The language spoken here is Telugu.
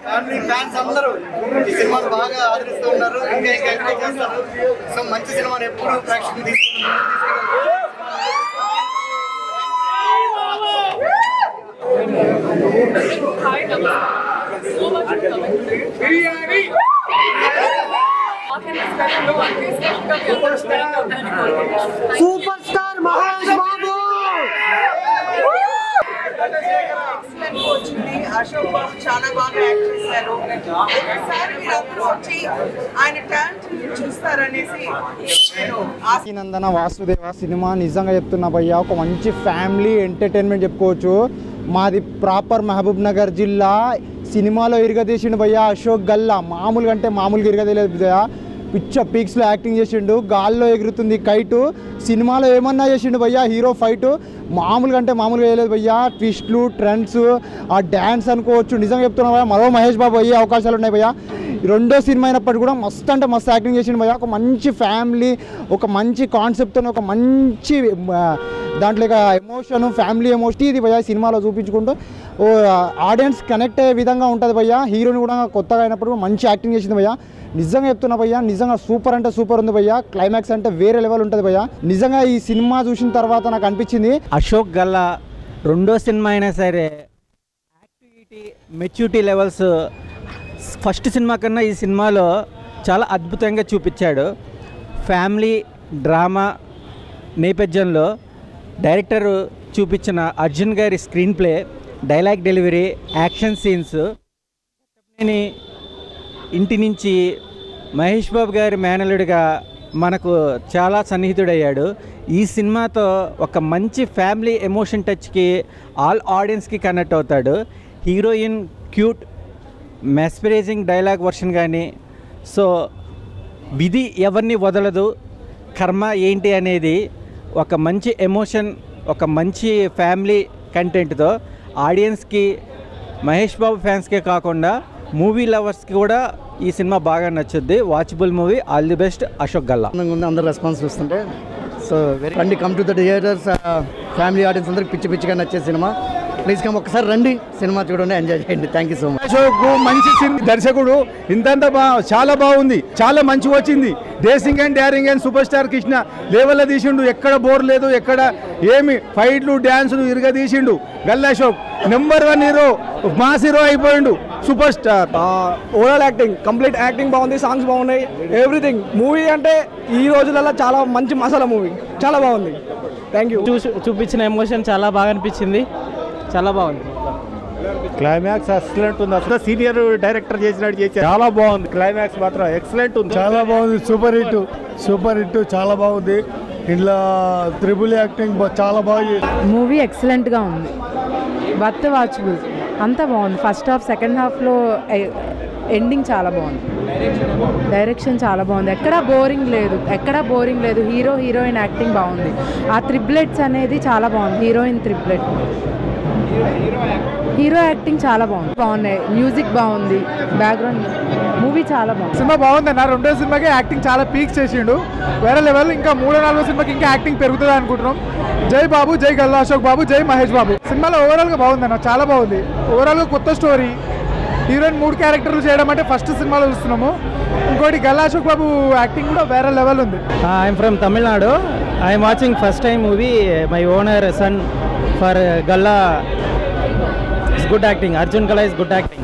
ఫ్యామిలీ ఫ్యాన్స్ అందరూ ఈ సినిమాను బాగా ఆదరిస్తూ ఉన్నారు. ఇంకా ఎంకరేజ్ చేస్తారు. సో మంచి సినిమాని ఎప్పుడు ప్రేక్షకులు తీసుకుంటున్నారు. సూపర్ స్టార్ మహేష్ బాబు అశోక్ బాబు చాలా బాగా యాక్ట్ చేశారు. ఒకసారి మీరు అందరూ వచ్చి ఆయన టాలెంట్ చూస్తారనేసి నందన వాసుదేవ సినిమా నిజంగా చెప్తున్నా భయ్యా, ఒక మంచి ఫ్యామిలీ ఎంటర్టైన్మెంట్ చెప్పుకోవచ్చు. మాది ప్రాపర్ మహబూబ్ నగర్ జిల్లా. సినిమాలో ఇరగదీసిండు భయ్యా అశోక్ గల్లా. మామూలుగా అంటే మామూలుగా ఇరగదీయలేదు భయ్యా. పిచ్చ పీక్స్లో యాక్టింగ్ చేసిండు. గాల్లో ఎగురుతుంది కైటు. సినిమాలో ఏమన్నా చేసిండు భయ్యా. హీరో ఫైటు మామూలుగా అంటే మామూలుగా వేయలేదు భయ్యా. ట్విస్ట్లు, ట్రెండ్స్, ఆ డ్యాన్స్ అనుకోవచ్చు. నిజంగా చెప్తున్నా భయ్యా, మరో మహేష్ బాబు అయ్యే అవకాశాలు ఉన్నాయి భయ్యా. రెండో సినిమా అయినప్పటికీ కూడా మస్తు అంటే మస్తు యాక్టింగ్ చేసిండు భయ్యా. ఒక మంచి ఫ్యామిలీ, ఒక మంచి కాన్సెప్ట్తో, ఒక మంచి దాంట్లో ఎమోషన్, ఫ్యామిలీ ఎమోషన్ ఇది భయ్యా సినిమాలో చూపించుకుంటూ ఆడియన్స్ కనెక్ట్ అయ్యే విధంగా ఉంటుంది భయ్యా. హీరోని కూడా కొత్తగా అయినప్పుడు మంచి యాక్టింగ్ చేసింది భయ్యా. నిజంగా చెప్తున్నా భయ్యా, నిజంగా సూపర్ అంటే సూపర్ ఉంది భయ్యా. క్లైమాక్స్ అంటే వేరే లెవెల్ ఉంటుంది భయ్యా. నిజంగా ఈ సినిమా చూసిన తర్వాత నాకు అనిపించింది అశోక్ గల్లా రెండో సినిమా అయినా సరే activity, maturity levels first cinema కన్నా ఈ సినిమాలో చాలా అద్భుతంగా చూపించాడు. ఫ్యామిలీ డ్రామా నేపథ్యంలో డైరెక్టర్ చూపించిన అర్జున్ గారి screen play, dialogue delivery, action scenes, ఇంటి నుంచి మహేష్ బాబు గారి మేనలుడిగా మనకు చాలా సన్నిహితుడయ్యాడు. ఈ సినిమాతో ఒక మంచి ఫ్యామిలీ ఎమోషన్ టచ్కి ఆల్ ఆడియన్స్కి కనెక్ట్ అవుతాడు. Heroine cute mesmerising dialogue version కానీ, సో విధి ఎవరిని వదలదు, కర్మ ఏంటి అనేది ఒక మంచి ఎమోషన్, ఒక మంచి ఫ్యామిలీ కంటెంట్తో ఆడియన్స్కి, మహేష్ బాబు ఫ్యాన్స్కే కాకుండా మూవీ లవర్స్కి కూడా ఈ సినిమా బాగా నచ్చుద్ది. Watchable movie. All the best Ashok Galla. అందరు రెస్పాన్స్ చూస్తుంటే సో రండి, come to the theatres. Family audience అందరికి పిచ్చి పిచ్చిగా నచ్చే సినిమా. ప్లీజ్ కమ్, ఒకసారి రండి, సినిమా చూడండి, ఎంజాయ్ చేయండి. Thank you so much. Ashok మంచి దర్శకుడు. ఇంతంత చాలా బాగుంది, చాలా మంచి వచ్చింది. Dressing and డ్యారింగ్ and super star Krishna లెవెల్లో తీసిండు. ఎక్కడ బోర్ లేదు, ఎక్కడ ఏమి ఫైట్లు డ్యాన్సులు ఇరుగా తీసిండు. Galla Ashok number 1 hero, mass hero అయిపోయిండు. Super star. Overall acting, complete acting బాగుంది, సాంగ్స్ బాగున్నాయి, ఎవ్రీథింగ్. మూవీ అంటే ఈ రోజులలో చాలా మంచి మసాలా మూవీ, చాలా బాగుంది. Thank you. చూపించిన ఎమోషన్ చాలా బాగా అనిపించింది, చాలా బాగుంది. క్లైమాక్స్ ఎక్సలెంట్ ఉంది. అసలు సీనియర్ డైరెక్టర్ చేసినట్టు చేశారు. చాలా బాగుంది. క్లైమాక్స్ మాత్రం ఎక్సలెంట్ ఉంది, చాలా బాగుంది. సూపర్ హిట్, సూపర్ హిట్, చాలా బాగుంది. ఇంట్లో త్రిబుల్ యాక్టింగ్ చాలా బాగుంది. మూవీ ఎక్సలెంట్గా ఉంది, వర్త్ వాచబుల్, అంతా బాగుంది. ఫస్ట్ హాఫ్, సెకండ్ హాఫ్లో ఎండింగ్ చాలా బాగుంది. డైరెక్షన్ చాలా బాగుంది. ఎక్కడా బోరింగ్ లేదు. హీరోయిన్ యాక్టింగ్ బాగుంది. ఆ త్రిబ్లెట్స్ అనేది చాలా బాగుంది. హీరోయిన్ త్రిబ్లెట్, హీరో యాక్టింగ్ చాలా బాగున్నాయి. మ్యూజిక్ బాగుంది, బ్యాక్గ్రౌండ్. మూవీ చాలా బాగుంది. సినిమా బాగుంది అన్న. రెండో సినిమాకి యాక్టింగ్ చాలా పీక్స్ చేసిండు, వేరే లెవెల్. ఇంకా 3-4 సినిమాకి ఇంకా యాక్టింగ్ పెరుగుతుంది అనుకుంటున్నాం. జై బాబు, జై గల్లా అశోక్ బాబు, జై మహేష్ బాబు. సినిమాలో ఓవరాల్గా బాగుంది అన్న, చాలా బాగుంది. ఓవరాల్గా కొత్త స్టోరీ. హీరోయిన్ 3 క్యారెక్టర్లు చేయడం అంటే ఫస్ట్ సినిమాలో చూస్తున్నాము. ఇంకోటి గల్లా అశోక్ బాబు యాక్టింగ్ కూడా వేరే లెవెల్ ఉంది. I'm from Tamil Nadu. I'm watching first time movie. My owner son for Galla. Good acting. Arjun Kala is good acting.